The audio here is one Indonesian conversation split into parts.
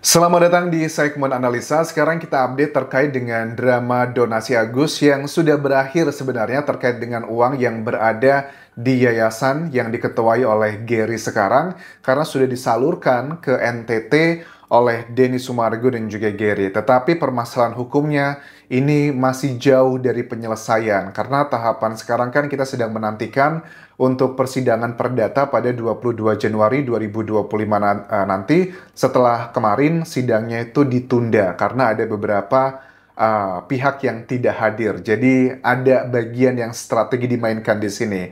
Selamat datang di segmen analisa. Sekarang kita update terkait dengan drama donasi Agus yang sudah berakhir sebenarnya terkait dengan uang yang berada di yayasan yang diketuai oleh Gary sekarang karena sudah disalurkan ke NTT oleh Denny Sumargo dan juga Gary. Tetapi permasalahan hukumnya ini masih jauh dari penyelesaian karena tahapan sekarang kan kita sedang menantikan untuk persidangan perdata pada 22 Januari 2025 nanti setelah kemarin sidangnya itu ditunda karena ada beberapa pihak yang tidak hadir. Jadi ada bagian yang strategi dimainkan di sini.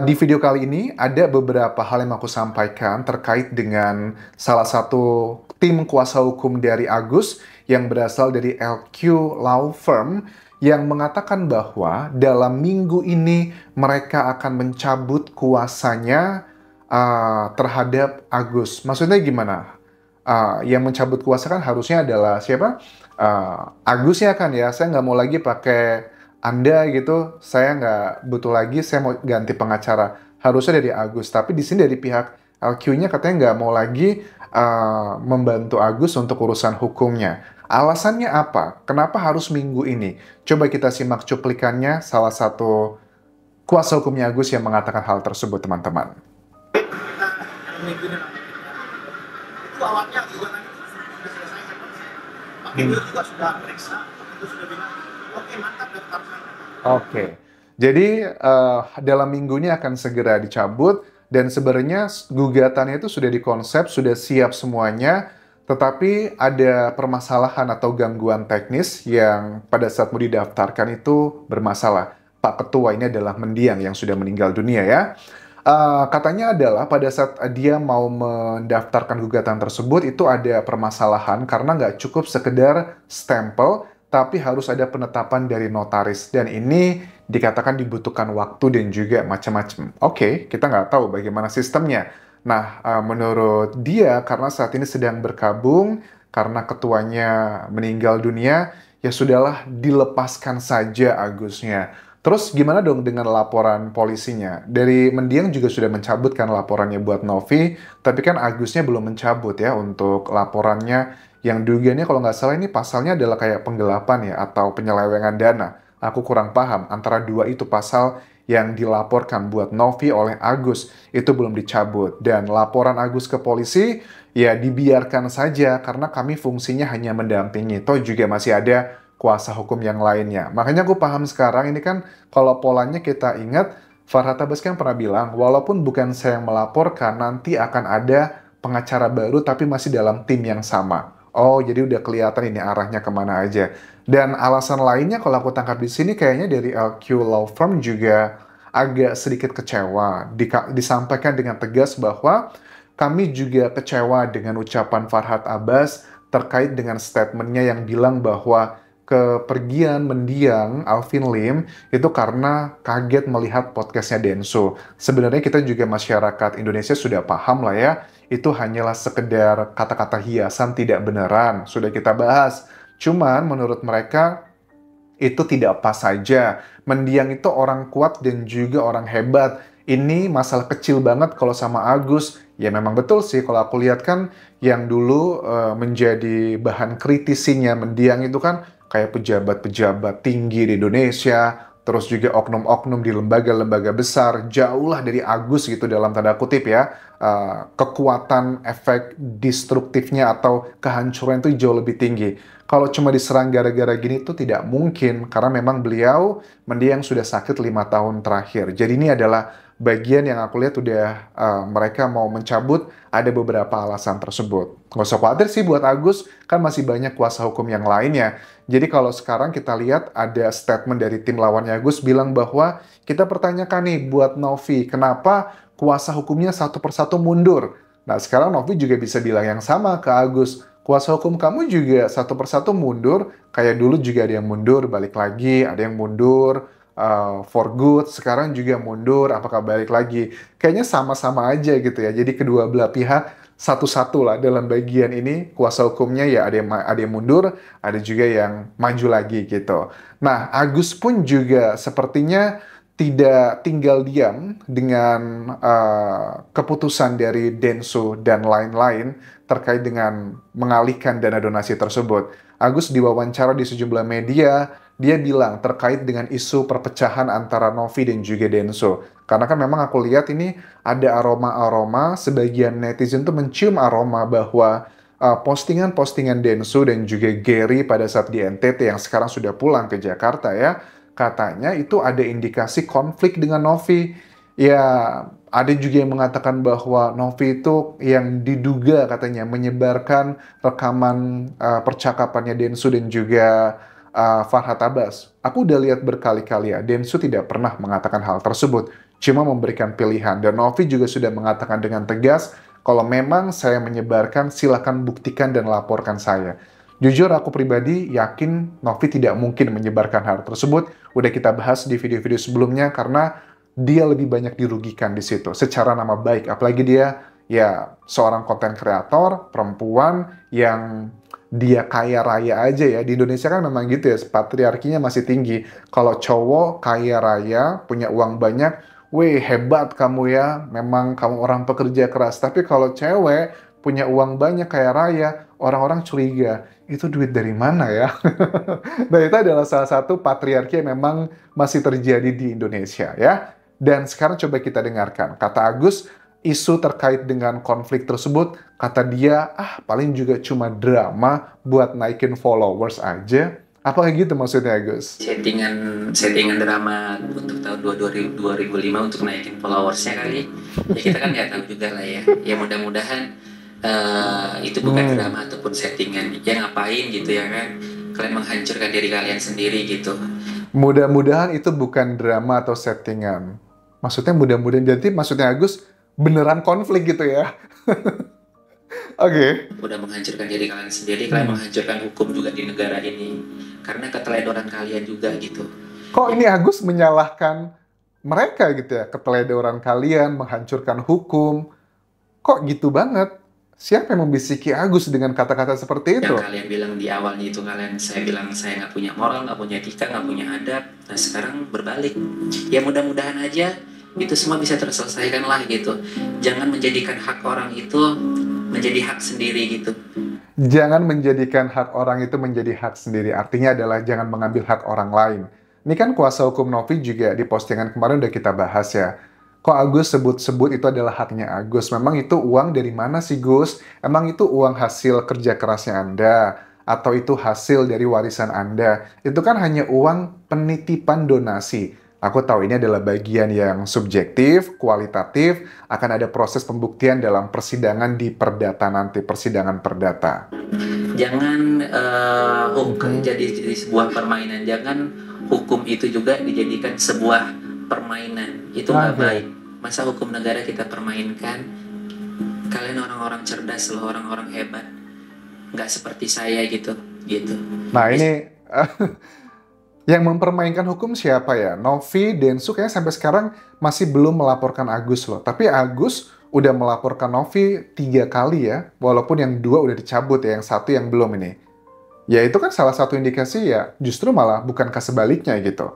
Di video kali ini ada beberapa hal yang aku sampaikan terkait dengan salah satu tim kuasa hukum dari Agus yang berasal dari LQ Law Firm yang mengatakan bahwa dalam minggu ini mereka akan mencabut kuasanya terhadap Agus. Maksudnya gimana? Yang mencabut kuasa kan harusnya adalah siapa? Agusnya kan ya. Saya nggak mau lagi pakai Anda gitu. Saya nggak butuh lagi. Saya mau ganti pengacara. Harusnya dari Agus. Tapi di sini dari pihak LQ-nya katanya nggak mau lagi membantu Agus untuk urusan hukumnya. Alasannya apa? Kenapa harus minggu ini? Coba kita simak cuplikannya salah satu kuasa hukumnya Agus yang mengatakan hal tersebut, teman-teman. Minggu ini itu awalnya gugatan itu sudah selesai kan Pak Gembel juga sudah periksa itu sudah bilang oke mantap daftarkan. Oke, jadi dalam minggu ini akan segera dicabut dan sebenarnya gugatannya itu sudah dikonsep, sudah siap semuanya, tetapi ada permasalahan atau gangguan teknis yang pada saat mau didaftarkan itu bermasalah. Pak Ketua ini adalah mendiang yang sudah meninggal dunia ya. Katanya adalah pada saat dia mau mendaftarkan gugatan tersebut itu ada permasalahan karena nggak cukup sekedar stempel, tapi harus ada penetapan dari notaris. Dan ini dikatakan dibutuhkan waktu dan juga macam-macam. Oke, kita nggak tahu bagaimana sistemnya. Nah, menurut dia karena saat ini sedang berkabung, karena ketuanya meninggal dunia, ya sudahlah dilepaskan saja Agusnya. Terus gimana dong dengan laporan polisinya? Dari mendiang juga sudah mencabut kan laporannya buat Novi, tapi kan Agusnya belum mencabut ya untuk laporannya yang dugaannya kalau nggak salah ini pasalnya adalah kayak penggelapan ya atau penyelewengan dana. Aku kurang paham antara dua itu pasal yang dilaporkan buat Novi oleh Agus itu belum dicabut dan laporan Agus ke polisi ya dibiarkan saja karena kami fungsinya hanya mendampingi. Toh juga masih ada kuasa hukum yang lainnya. Makanya aku paham sekarang ini kan kalau polanya kita ingat, Farhad Abbas kan pernah bilang, walaupun bukan saya yang melaporkan, nanti akan ada pengacara baru tapi masih dalam tim yang sama. Oh, jadi udah kelihatan ini arahnya kemana aja. Dan alasan lainnya kalau aku tangkap di sini kayaknya dari LQ Law Firm juga agak sedikit kecewa. Disampaikan dengan tegas bahwa kami juga kecewa dengan ucapan Farhad Abbas terkait dengan statementnya yang bilang bahwa kepergian mendiang Alvin Lim itu karena kaget melihat podcastnya Denso. Sebenarnya kita juga masyarakat Indonesia sudah paham lah ya, itu hanyalah sekedar kata-kata hiasan tidak beneran, sudah kita bahas. Cuman menurut mereka itu tidak pas saja. Mendiang itu orang kuat dan juga orang hebat. Ini masalah kecil banget kalau sama Agus. Ya memang betul sih kalau aku lihat kan yang dulu menjadi bahan kritisinya mendiang itu kan kayak pejabat-pejabat tinggi di Indonesia, terus juga oknum-oknum di lembaga-lembaga besar, jauh lah dari Agus gitu dalam tanda kutip ya. Kekuatan efek destruktifnya atau kehancuran itu jauh lebih tinggi. Kalau cuma diserang gara-gara gini itu tidak mungkin, karena memang beliau mendiang sudah sakit 5 tahun terakhir. Jadi ini adalah bagian yang aku lihat udah mereka mau mencabut, ada beberapa alasan tersebut. Nggak usah khawatir sih buat Agus, kan masih banyak kuasa hukum yang lainnya. Jadi kalau sekarang kita lihat ada statement dari tim lawannya Agus bilang bahwa kita pertanyakan nih buat Novi, kenapa kuasa hukumnya satu persatu mundur? Nah sekarang Novi juga bisa bilang yang sama ke Agus, kuasa hukum kamu juga satu persatu mundur, kayak dulu juga ada yang mundur, balik lagi, ada yang mundur, for good, sekarang juga mundur, apakah balik lagi? Kayaknya sama-sama aja gitu ya. Jadi kedua belah pihak satu-satu lah dalam bagian ini kuasa hukumnya ya ada yang mundur, ada juga yang maju lagi gitu. Nah, Agus pun juga sepertinya tidak tinggal diam dengan keputusan dari Densu dan lain-lain terkait dengan mengalihkan dana donasi tersebut. Agus diwawancara di sejumlah media, dia bilang terkait dengan isu perpecahan antara Novi dan juga Densu. Karena kan memang aku lihat ini ada aroma-aroma, sebagian netizen tuh mencium aroma bahwa postingan-postingan Densu dan juga Gary pada saat di NTT yang sekarang sudah pulang ke Jakarta ya, katanya itu ada indikasi konflik dengan Novi. Ya, ada juga yang mengatakan bahwa Novi itu yang diduga katanya menyebarkan rekaman percakapannya Densu dan juga Farhad Abbas. Aku udah lihat berkali-kali ya, Densu tidak pernah mengatakan hal tersebut, cuma memberikan pilihan. Dan Novi juga sudah mengatakan dengan tegas, kalau memang saya menyebarkan, silakan buktikan dan laporkan saya. Jujur aku pribadi yakin Novi tidak mungkin menyebarkan hal tersebut. Udah kita bahas di video-video sebelumnya karena dia lebih banyak dirugikan di situ secara nama baik. Apalagi dia ya seorang konten kreator perempuan yang dia kaya raya aja ya. Di Indonesia kan memang gitu ya, patriarkinya masih tinggi. Kalau cowok kaya raya, punya uang banyak, weh hebat kamu ya, memang kamu orang pekerja keras. Tapi kalau cewek punya uang banyak kaya raya, orang-orang curiga, itu duit dari mana ya? Nah, itu adalah salah satu patriarki yang memang masih terjadi di Indonesia ya. Dan sekarang coba kita dengarkan. Kata Agus, isu terkait dengan konflik tersebut, kata dia, paling juga cuma drama buat naikin followers aja. Apa kayak gitu maksudnya, Agus? Settingan drama untuk tahun 2005 untuk naikin followersnya kali. Ya kita kan nggak tahu juga lah ya. Ya mudah-mudahan itu bukan drama ataupun settingan. Ya ngapain gitu ya kan? Kalian menghancurkan diri kalian sendiri gitu. Mudah-mudahan itu bukan drama atau settingan. Maksudnya mudah-mudahan, jadi maksudnya Agus beneran konflik gitu ya? Oke. Udah menghancurkan diri kalian sendiri, kalian menghancurkan hukum juga di negara ini. Karena keteledoran kalian juga gitu. Kok ini Agus menyalahkan mereka gitu ya? Keteledoran kalian, menghancurkan hukum. Kok gitu banget? Siapa yang membisiki Agus dengan kata-kata seperti itu? Yang kalian bilang di awalnya itu saya bilang saya nggak punya moral, nggak punya etika, nggak punya adab. Nah sekarang berbalik. Ya mudah-mudahan aja itu semua bisa terselesaikan lah gitu. Jangan menjadikan hak orang itu menjadi hak sendiri gitu. Jangan menjadikan hak orang itu menjadi hak sendiri. Artinya adalah jangan mengambil hak orang lain. Ini kan kuasa hukum Novi juga di postingan kemarin udah kita bahas ya. Kok Agus sebut-sebut itu adalah haknya Agus? Memang itu uang dari mana sih Gus? Emang itu uang hasil kerja kerasnya Anda? Atau itu hasil dari warisan Anda? Itu kan hanya uang penitipan donasi. Aku tahu ini adalah bagian yang subjektif, kualitatif, akan ada proses pembuktian dalam persidangan di perdata nanti, persidangan perdata. Jangan hukum jadi sebuah permainan, jangan hukum itu juga dijadikan sebuah permainan. Itu nggak baik. Masa hukum negara kita permainkan? Kalian orang-orang cerdas loh, orang-orang hebat. Nggak seperti saya gitu. Nah ini yang mempermainkan hukum siapa ya? Novi, Densu kayaknya sampai sekarang masih belum melaporkan Agus loh. Tapi Agus udah melaporkan Novi 3 kali ya. Walaupun yang 2 udah dicabut ya, yang 1 yang belum ini. Ya itu kan salah satu indikasi ya justru malah bukankah sebaliknya gitu.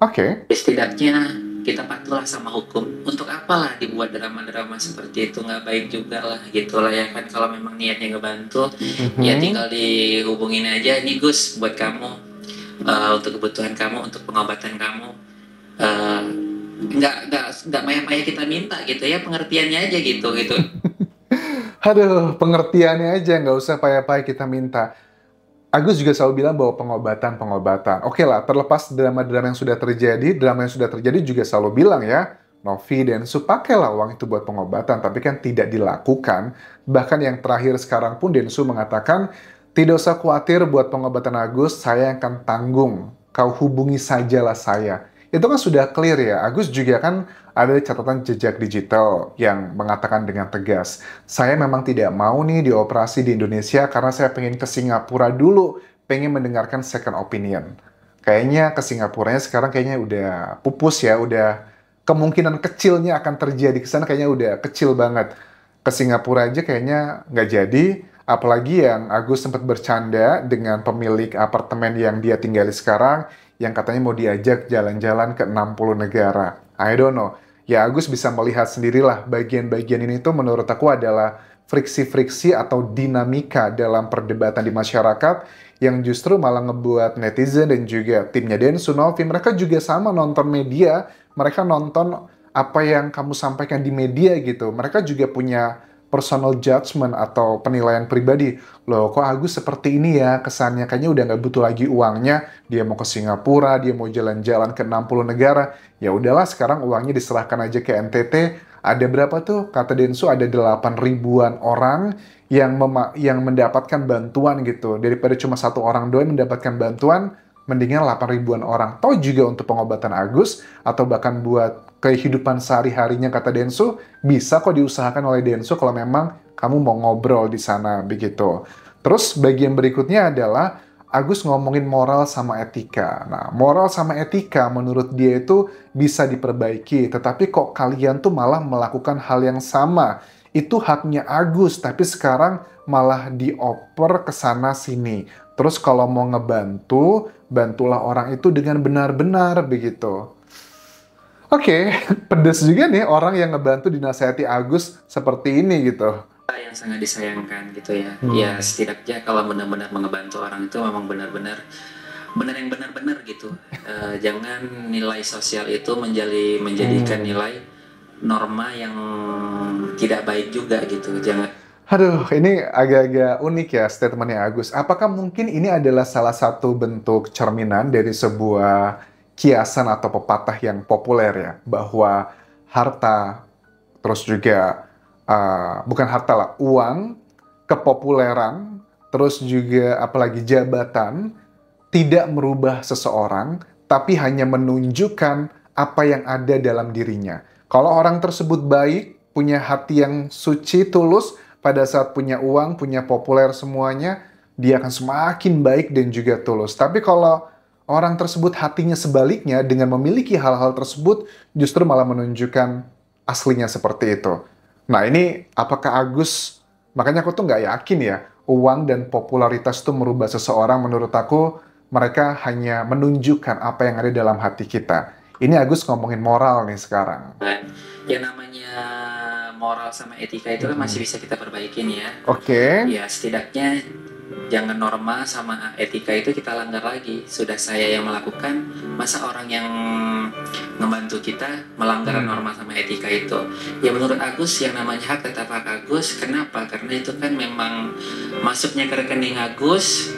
Oke. Setidaknya kita patuhlah sama hukum. Untuk apalah dibuat drama-drama seperti itu, nggak baik juga lah gitu lah ya kan. Kalau memang niatnya ngebantu, ya tinggal dihubungin aja. Ini Gus buat kamu, untuk kebutuhan kamu, untuk pengobatan kamu. Nggak maya-maya kita minta gitu ya, pengertiannya aja gitu. Aduh, pengertiannya aja, nggak usah payah-payah kita minta. Agus juga selalu bilang bahwa pengobatan. Oke lah, terlepas drama-drama yang sudah terjadi, drama yang sudah terjadi juga selalu bilang ya, Novi dan Densu pakailah uang itu buat pengobatan, tapi kan tidak dilakukan. Bahkan yang terakhir sekarang pun Densu mengatakan, tidak usah khawatir buat pengobatan Agus, saya yang akan tanggung. Kau hubungi sajalah saya. Itu kan sudah clear ya. Agus juga kan ada catatan jejak digital yang mengatakan dengan tegas, saya memang tidak mau nih dioperasi di Indonesia karena saya pengen ke Singapura dulu, pengen mendengarkan second opinion. Kayaknya ke Singapuranya sekarang kayaknya udah pupus ya, udah kemungkinan kecilnya akan terjadi ke sana kayaknya udah kecil banget. Ke Singapura aja kayaknya nggak jadi, Apalagi yang Agus sempat bercanda dengan pemilik apartemen yang dia tinggali sekarang, yang katanya mau diajak jalan-jalan ke 60 negara. I don't know. Ya Agus bisa melihat sendirilah bagian-bagian ini tuh menurut aku adalah friksi-friksi atau dinamika dalam perdebatan di masyarakat yang justru malah ngebuat netizen dan juga timnya Densu Novi, mereka juga sama nonton media, mereka nonton apa yang kamu sampaikan di media gitu. Mereka juga punya personal judgment atau penilaian pribadi. Loh, kok Agus seperti ini ya kesannya? Kayaknya udah nggak butuh lagi uangnya. Dia mau ke Singapura, dia mau jalan-jalan ke 60 negara. Ya udahlah, sekarang uangnya diserahkan aja ke NTT. Ada berapa tuh? Kata Densu ada 8 ribuan orang yang mendapatkan bantuan gitu. Daripada cuma satu orang doang mendapatkan bantuan, mendingan 8 ribuan orang. Toh juga untuk pengobatan Agus, atau bahkan buat kehidupan sehari-harinya kata Densu, bisa kok diusahakan oleh Densu kalau memang kamu mau ngobrol di sana, begitu. Terus bagian berikutnya adalah Agus ngomongin moral sama etika. Nah, moral sama etika menurut dia itu bisa diperbaiki, tetapi kok kalian tuh malah melakukan hal yang sama. Itu haknya Agus, tapi sekarang malah dioper ke sana sini. Terus kalau mau ngebantu, bantulah orang itu dengan benar-benar, begitu. Oke, pedes juga nih orang yang ngebantu dinasehati Agus seperti ini gitu. Yang sangat disayangkan gitu ya. Hmm. Ya setidaknya kalau benar-benar mengebantu orang itu memang benar-benar yang benar-benar gitu. Jangan nilai sosial itu menjadikan nilai norma yang tidak baik juga gitu. Jangan. Aduh, ini agak-agak unik ya statementnya Agus. Apakah mungkin ini adalah salah satu bentuk cerminan dari sebuah kiasan atau pepatah yang populer ya, bahwa harta, terus juga bukan harta lah, uang, kepopuleran, terus juga apalagi jabatan, tidak merubah seseorang, tapi hanya menunjukkan apa yang ada dalam dirinya. Kalau orang tersebut baik, punya hati yang suci, tulus, pada saat punya uang, punya populer semuanya, dia akan semakin baik dan juga tulus. Tapi kalau orang tersebut hatinya sebaliknya, dengan memiliki hal-hal tersebut, justru malah menunjukkan aslinya seperti itu. Nah ini, apakah Agus, makanya aku tuh nggak yakin ya, uang dan popularitas itu merubah seseorang. Menurut aku, mereka hanya menunjukkan apa yang ada dalam hati kita. Ini Agus ngomongin moral nih sekarang. Yang namanya moral sama etika itu kan masih bisa kita perbaikin ya. Oke. Ya setidaknya jangan norma sama etika itu kita langgar lagi. Sudah saya yang melakukan, masa orang yang membantu kita melanggar norma sama etika itu. Ya menurut Agus yang namanya hak tetap hak Agus. Kenapa? Karena itu kan memang masuknya ke rekening Agus.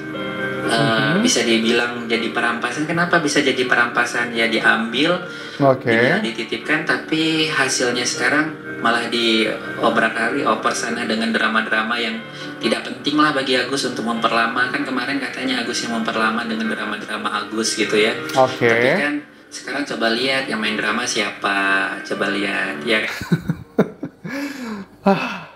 Bisa dibilang jadi perampasan. Kenapa bisa jadi perampasan? Ya diambil, dititipkan, tapi hasilnya sekarang malah oper sana dengan drama-drama yang tidak penting lah bagi Agus untuk memperlama. Kan kemarin katanya Agus yang memperlama dengan drama-drama Agus gitu ya. Tapi kan sekarang coba lihat yang main drama siapa, coba lihat ya.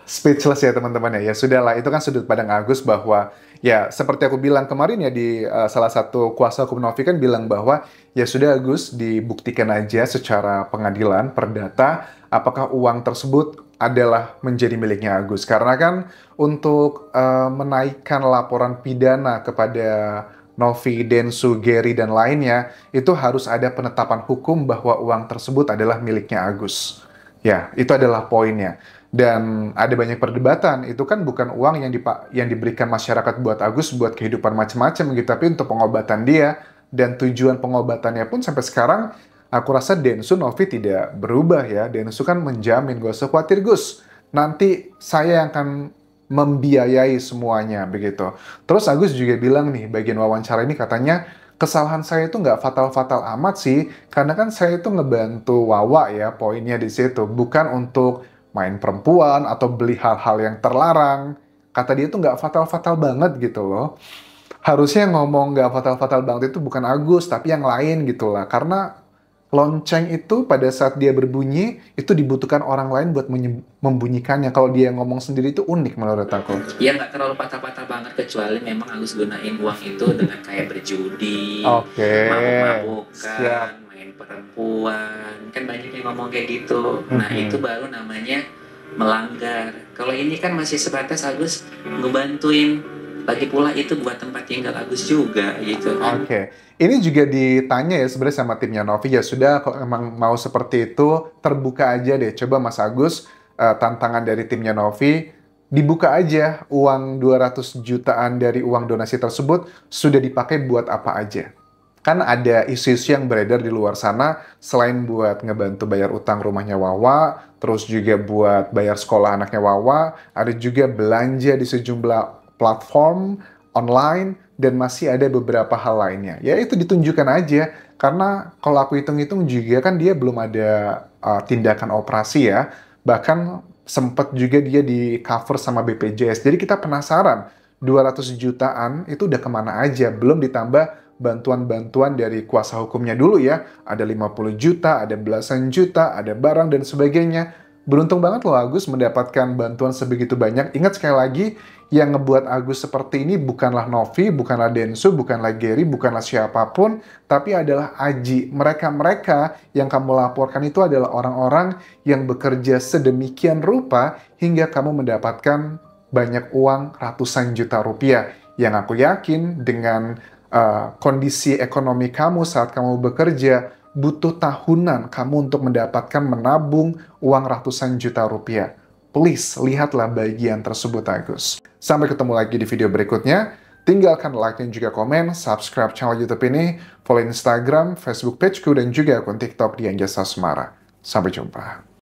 Speechless ya teman-teman ya. Ya sudahlah, itu kan sudut pandang Agus bahwa ya seperti aku bilang kemarin ya di salah satu kuasa hukum Novi kan bilang bahwa ya sudah Agus, dibuktikan aja secara pengadilan perdata apakah uang tersebut adalah menjadi miliknya Agus. Karena kan untuk menaikkan laporan pidana kepada Novi, Densu, Gary, dan lainnya, itu harus ada penetapan hukum bahwa uang tersebut adalah miliknya Agus. Ya, itu adalah poinnya. Dan ada banyak perdebatan, itu kan bukan uang yang diberikan masyarakat buat Agus buat kehidupan macam-macam gitu, tapi untuk pengobatan dia, dan tujuan pengobatannya pun sampai sekarang aku rasa Densu Novi tidak berubah ya. Densu kan menjamin, gak usah khawatir Gus, nanti saya yang akan membiayai semuanya begitu. Terus Agus juga bilang nih bagian wawancara ini, katanya kesalahan saya itu nggak fatal-fatal amat sih, karena kan saya itu ngebantu Wawa ya, poinnya di situ, bukan untuk main perempuan atau beli hal-hal yang terlarang. Kata dia itu nggak fatal-fatal banget gitu loh. Harusnya ngomong nggak fatal-fatal banget itu bukan Agus, tapi yang lain gitu lah. Karena lonceng itu pada saat dia berbunyi, itu dibutuhkan orang lain buat membunyikannya. Kalau dia ngomong sendiri itu unik menurut aku. Ya nggak terlalu patah-patah banget, kecuali memang Agus gunain uang itu dengan kayak berjudi, mabuk-mabukan, main perempuan. Kan banyak yang ngomong kayak gitu. Nah itu baru namanya melanggar. Kalau ini kan masih sebatas Agus ngebantuin. Lagi pula itu buat tempat tinggal Agus juga gitu kan. Oke. Ini juga ditanya ya sebenarnya sama timnya Novi, ya sudah kalau emang mau seperti itu terbuka aja deh. Coba Mas Agus, tantangan dari timnya Novi, dibuka aja uang 200 jutaan dari uang donasi tersebut sudah dipakai buat apa aja. Kan ada isu-isu yang beredar di luar sana, selain buat ngebantu bayar utang rumahnya Wawa, terus juga buat bayar sekolah anaknya Wawa, ada juga belanja di sejumlah platform online, dan masih ada beberapa hal lainnya. Ya itu ditunjukkan aja, karena kalau aku hitung-hitung juga kan dia belum ada tindakan operasi ya, bahkan sempat juga dia di cover sama BPJS. Jadi kita penasaran, 200 jutaan itu udah kemana aja, belum ditambah bantuan-bantuan dari kuasa hukumnya dulu ya, ada 50 juta, ada belasan juta, ada barang dan sebagainya. Beruntung banget loh Agus mendapatkan bantuan sebegitu banyak. Ingat sekali lagi, yang ngebuat Agus seperti ini bukanlah Novi, bukanlah Densu, bukanlah Gary, bukanlah siapapun, tapi adalah Aji. Mereka-mereka yang kamu laporkan itu adalah orang-orang yang bekerja sedemikian rupa hingga kamu mendapatkan banyak uang ratusan juta rupiah. Yang aku yakin dengan kondisi ekonomi kamu saat kamu bekerja, butuh tahunan kamu untuk mendapatkan menabung uang ratusan juta rupiah. Please, lihatlah bagian tersebut Agus. Sampai ketemu lagi di video berikutnya. Tinggalkan like dan juga komen, subscribe channel YouTube ini, follow Instagram, Facebook pageku, dan juga akun TikTok di Anjasa Semara. Sampai jumpa.